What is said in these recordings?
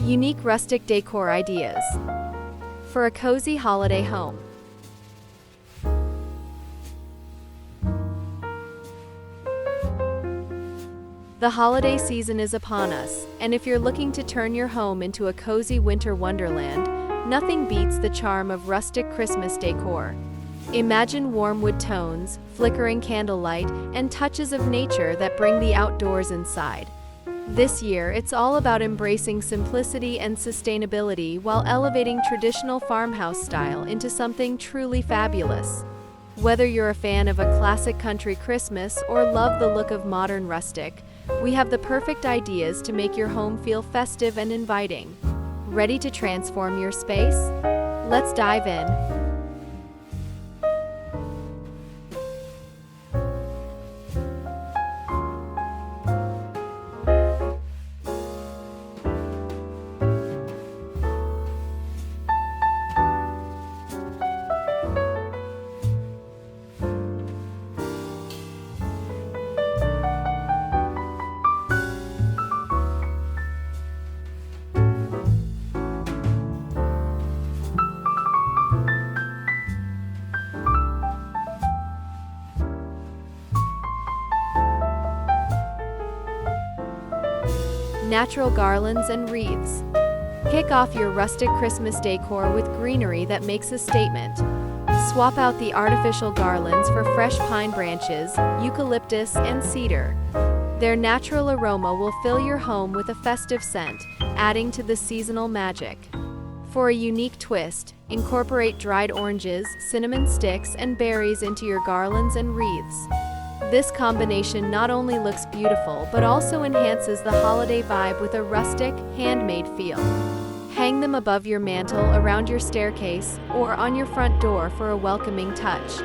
Unique rustic decor ideas for a cozy holiday home. The holiday season is upon us, and if you're looking to turn your home into a cozy winter wonderland, nothing beats the charm of rustic Christmas decor. Imagine warm wood tones, flickering candlelight, and touches of nature that bring the outdoors inside. This year, it's all about embracing simplicity and sustainability while elevating traditional farmhouse style into something truly fabulous. Whether you're a fan of a classic country Christmas or love the look of modern rustic, we have the perfect ideas to make your home feel festive and inviting. Ready to transform your space? Let's dive in. Natural garlands and wreaths. Kick off your rustic Christmas decor with greenery that makes a statement. Swap out the artificial garlands for fresh pine branches, eucalyptus, and cedar. Their natural aroma will fill your home with a festive scent, adding to the seasonal magic. For a unique twist, incorporate dried oranges, cinnamon sticks, and berries into your garlands and wreaths. This combination not only looks beautiful but also enhances the holiday vibe with a rustic, handmade feel. Hang them above your mantel, around your staircase, or on your front door for a welcoming touch.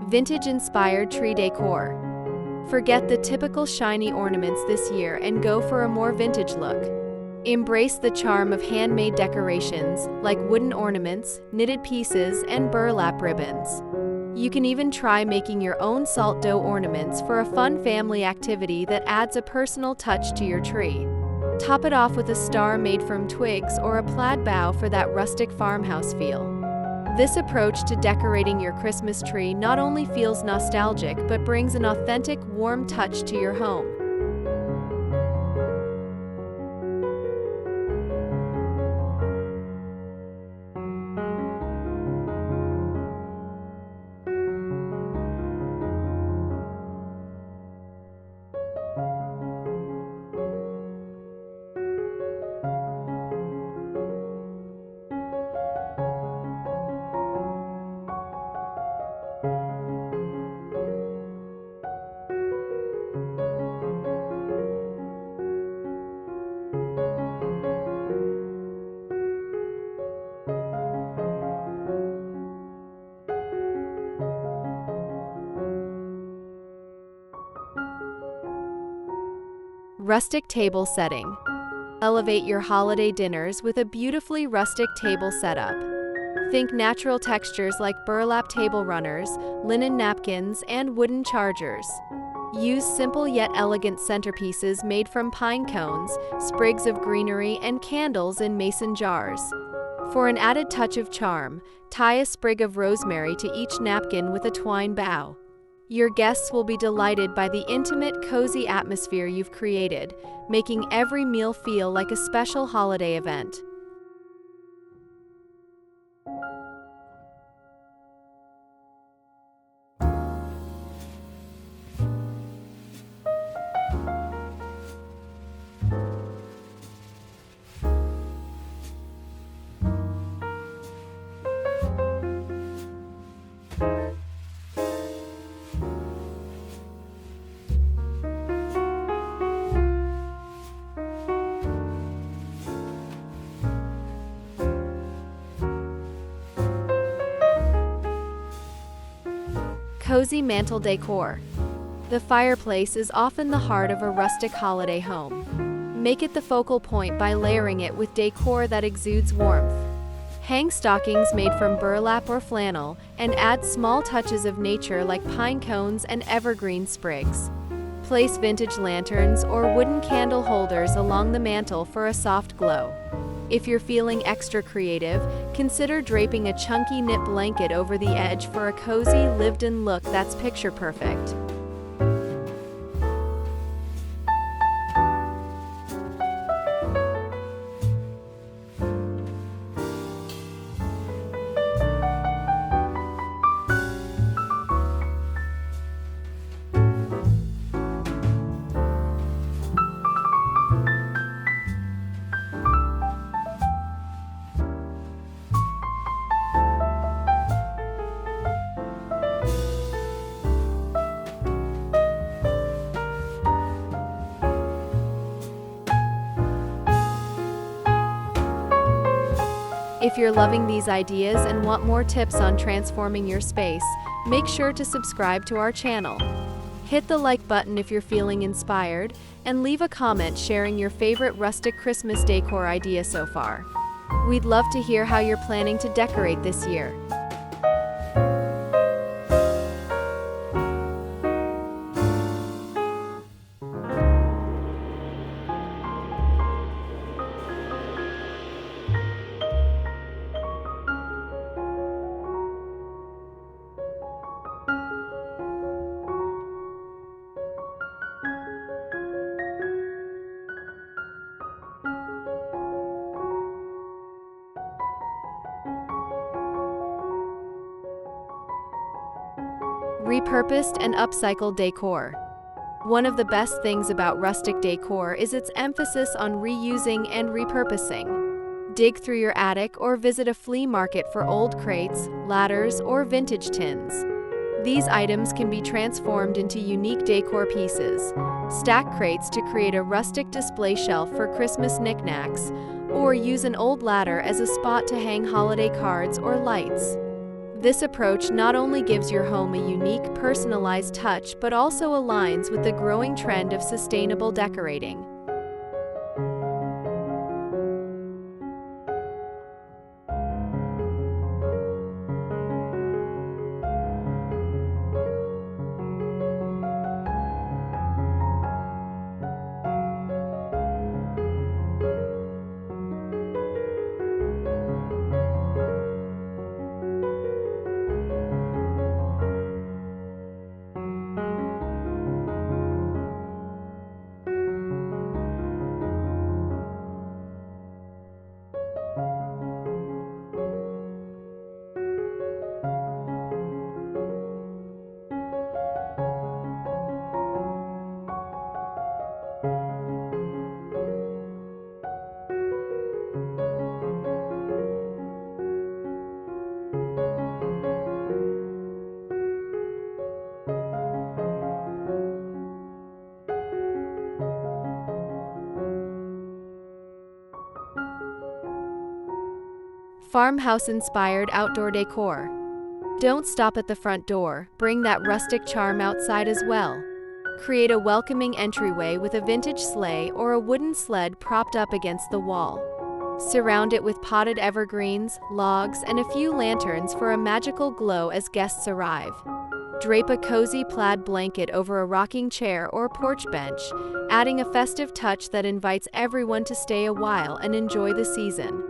Vintage-inspired tree decor. Forget the typical shiny ornaments this year and go for a more vintage look. Embrace the charm of handmade decorations like wooden ornaments, knitted pieces, and burlap ribbons. You can even try making your own salt dough ornaments for a fun family activity that adds a personal touch to your tree. Top it off with a star made from twigs or a plaid bough for that rustic farmhouse feel. This approach to decorating your Christmas tree not only feels nostalgic but brings an authentic, warm touch to your home. Rustic table setting. Elevate your holiday dinners with a beautifully rustic table setup. Think natural textures like burlap table runners, linen napkins, and wooden chargers. Use simple yet elegant centerpieces made from pine cones, sprigs of greenery, and candles in mason jars. For an added touch of charm, tie a sprig of rosemary to each napkin with a twine bough. Your guests will be delighted by the intimate, cozy atmosphere you've created, making every meal feel like a special holiday event. Cozy mantel decor. The fireplace is often the heart of a rustic holiday home. Make it the focal point by layering it with decor that exudes warmth. Hang stockings made from burlap or flannel, and add small touches of nature like pine cones and evergreen sprigs. Place vintage lanterns or wooden candle holders along the mantel for a soft glow. If you're feeling extra creative, consider draping a chunky knit blanket over the edge for a cozy, lived-in look that's picture perfect. If you're loving these ideas and want more tips on transforming your space, make sure to subscribe to our channel. Hit the like button if you're feeling inspired, and leave a comment sharing your favorite rustic Christmas decor idea so far. We'd love to hear how you're planning to decorate this year. Repurposed and upcycled decor. One of the best things about rustic decor is its emphasis on reusing and repurposing. Dig through your attic or visit a flea market for old crates, ladders, or vintage tins. These items can be transformed into unique decor pieces. Stack crates to create a rustic display shelf for Christmas knickknacks, or use an old ladder as a spot to hang holiday cards or lights. This approach not only gives your home a unique, personalized touch, but also aligns with the growing trend of sustainable decorating. Farmhouse-inspired outdoor decor. Don't stop at the front door, bring that rustic charm outside as well. Create a welcoming entryway with a vintage sleigh or a wooden sled propped up against the wall. Surround it with potted evergreens, logs, and a few lanterns for a magical glow as guests arrive. Drape a cozy plaid blanket over a rocking chair or porch bench, adding a festive touch that invites everyone to stay a while and enjoy the season.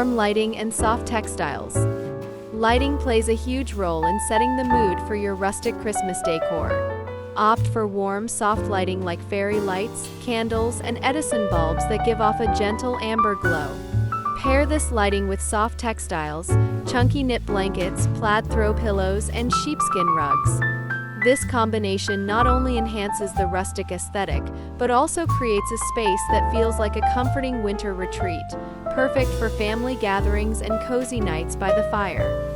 Warm lighting and soft textiles. Lighting plays a huge role in setting the mood for your rustic Christmas decor. Opt for warm, soft lighting like fairy lights, candles, and Edison bulbs that give off a gentle amber glow. Pair this lighting with soft textiles, chunky knit blankets, plaid throw pillows, and sheepskin rugs. This combination not only enhances the rustic aesthetic, but also creates a space that feels like a comforting winter retreat, perfect for family gatherings and cozy nights by the fire.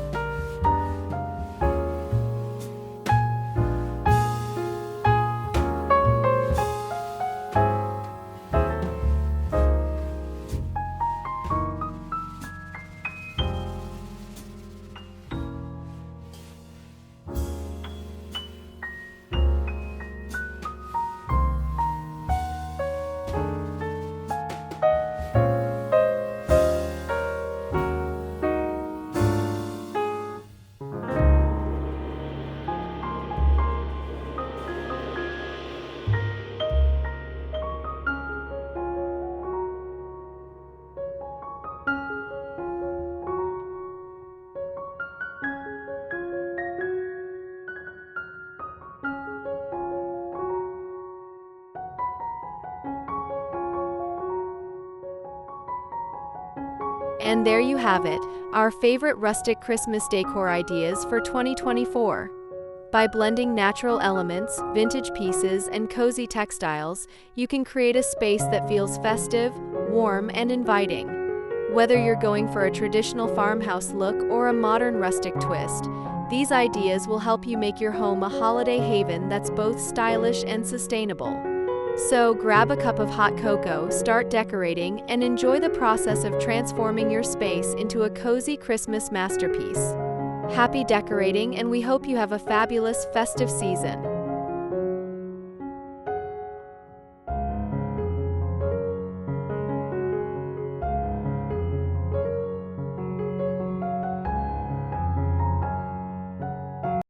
And there you have it, our favorite rustic Christmas decor ideas for 2024. By blending natural elements, vintage pieces, and cozy textiles, you can create a space that feels festive, warm, and inviting. Whether you're going for a traditional farmhouse look or a modern rustic twist, these ideas will help you make your home a holiday haven that's both stylish and sustainable. So grab a cup of hot cocoa, start decorating, and enjoy the process of transforming your space into a cozy Christmas masterpiece. Happy decorating, and we hope you have a fabulous festive season.